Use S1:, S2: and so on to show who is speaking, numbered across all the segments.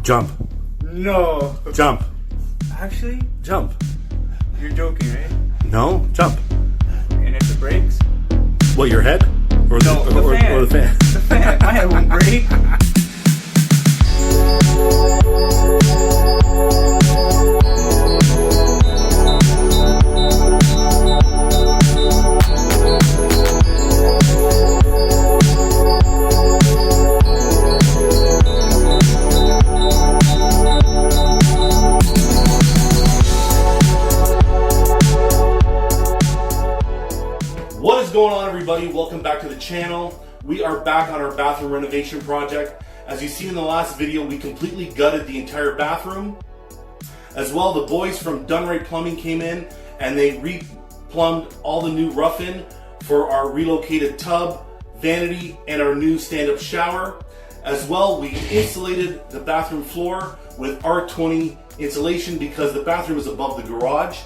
S1: Jump.
S2: No.
S1: Jump.
S2: Actually,
S1: Jump.
S2: you're joking, right?
S1: No, jump.
S2: And if it breaks?
S1: What, your head? Or
S2: No, the fan.
S1: Or the fan?
S2: The fan. My head won't break.
S1: What is going on, everybody? Welcome back to the channel. We are back on our bathroom renovation project. As you see in the last video, we completely gutted the entire bathroom. As well, the boys from DRYWALL Plumbing came in and they re-plumbed all the new rough-in for our relocated tub, vanity, and our new stand-up shower. As well, we insulated the bathroom floor with R20 insulation because the bathroom is above the garage.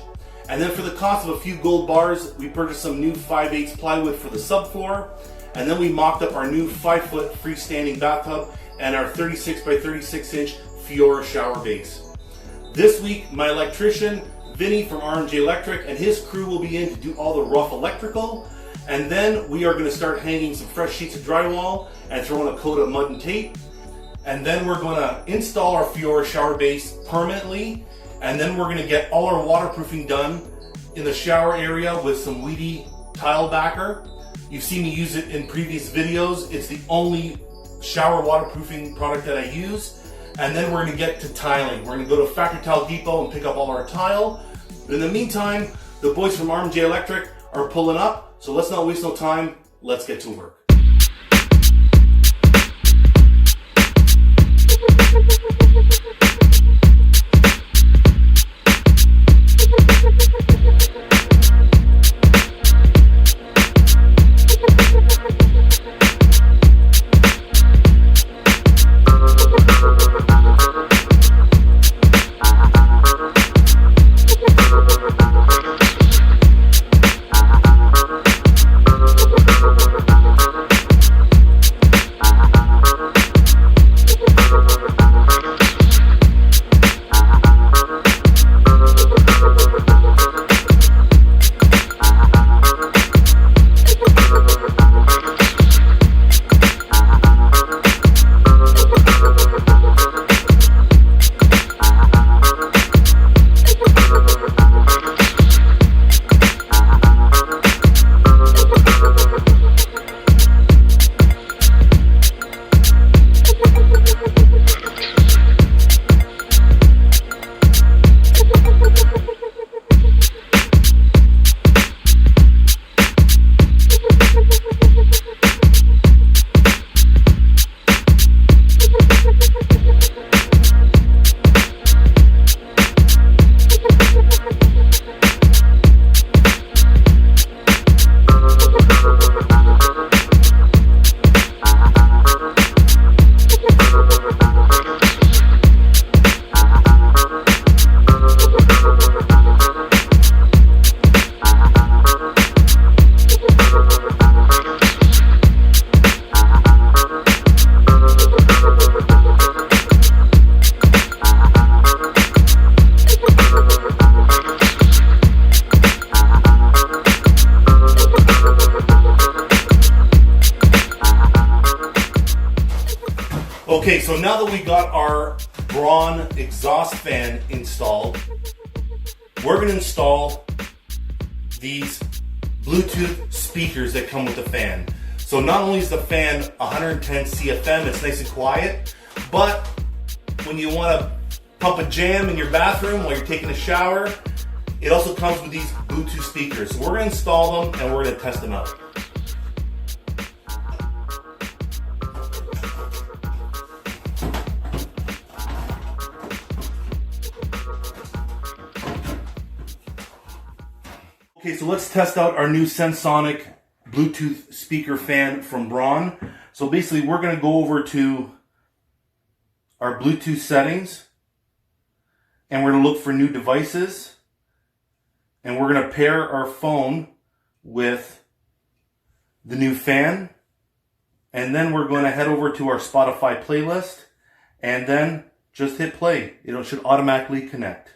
S1: And then for the cost of a few gold bars, we purchased some new 5/8 plywood for the subfloor. And then we mocked up our new 5-foot freestanding bathtub and our 36 by 36 inch Fiora shower base. This week, my electrician, Vinny from R&J Electric, and his crew will be in to do all the rough electrical. And then we are going to start hanging some fresh sheets of drywall and throwing a coat of mud and tape. And then we're going to install our Fiora shower base permanently. And then we're going to get all our waterproofing done in the shower area with some Wedi tile backer. You've seen me use it in previous videos. It's the only shower waterproofing product that I use. And then we're going to get to tiling. We're going to go to Factory Tile Depot and pick up all our tile. But in the meantime, the boys from R&J Electric are pulling up. So let's not waste no time. Let's get to work. Okay, so now that we got our Braun exhaust fan installed, we're going to install these Bluetooth speakers that come with the fan. So not only is the fan 110 CFM, it's nice and quiet, but when you want to pump a jam in your bathroom while you're taking a shower, it also comes with these Bluetooth speakers. So we're going to install them and we're going to test them out. Okay, so let's test out our new Sensonic Bluetooth speaker fan from Braun. So basically we're going to go over to our Bluetooth settings and we're going to look for new devices and we're going to pair our phone with the new fan, and then we're going to head over to our Spotify playlist and then just hit play. It should automatically connect.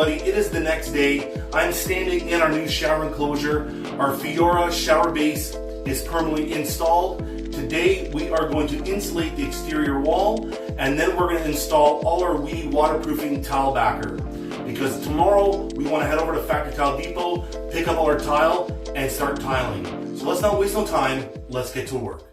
S1: It is the next day. I'm standing in our new shower enclosure. Our Fiora shower base is permanently installed. Today we are going to insulate the exterior wall, and then we're going to install all our Wedi waterproofing tile backer. Because tomorrow we want to head over to Factory Tile Depot, pick up all our tile, and start tiling. So let's not waste no time. Let's get to work.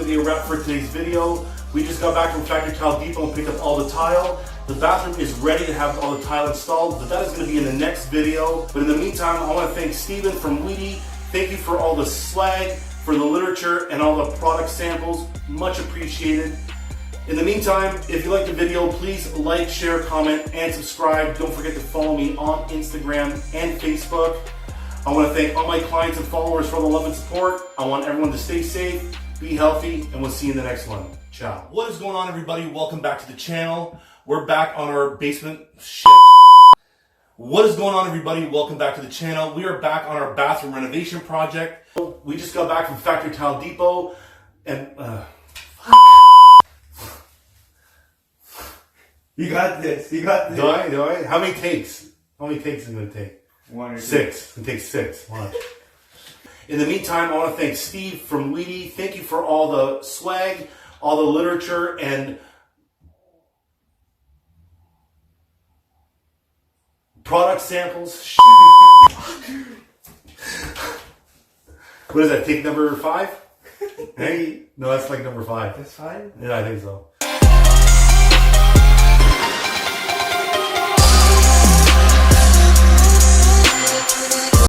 S1: Be a wrap for today's video. We just got back from Factory Tile Depot and picked up all the tile. The bathroom is ready to have all the tile installed, but that is going to be in the next video. But in the meantime, I want to thank Steven from Wedi. Thank you for all the swag, for the literature, and all the product samples. Much appreciated. In the meantime, if you like the video, please like, share, comment, and subscribe. Don't forget to follow me on Instagram and Facebook. I want to thank all my clients and followers for the love and support. I want everyone to stay safe, be healthy, and we'll see you in the next one. Ciao. What is going on, everybody? Welcome back to the channel. We're back on our basement. Shit. What is going on, everybody? Welcome back to the channel. We are back on our bathroom renovation project. We just got back from Factory Tile Depot, and
S2: You got this. You got this.
S1: do I? How many takes? How many takes is it going to take?
S2: 1 or 2.
S1: 6. It's going to take 6. Watch. In the meantime, I want to thank Steve from Wedi. Thank you for all the swag, all the literature, and product samples. What is that? Take number 5? Hey, no, that's like number 5.
S2: That's fine.
S1: Yeah, I think so.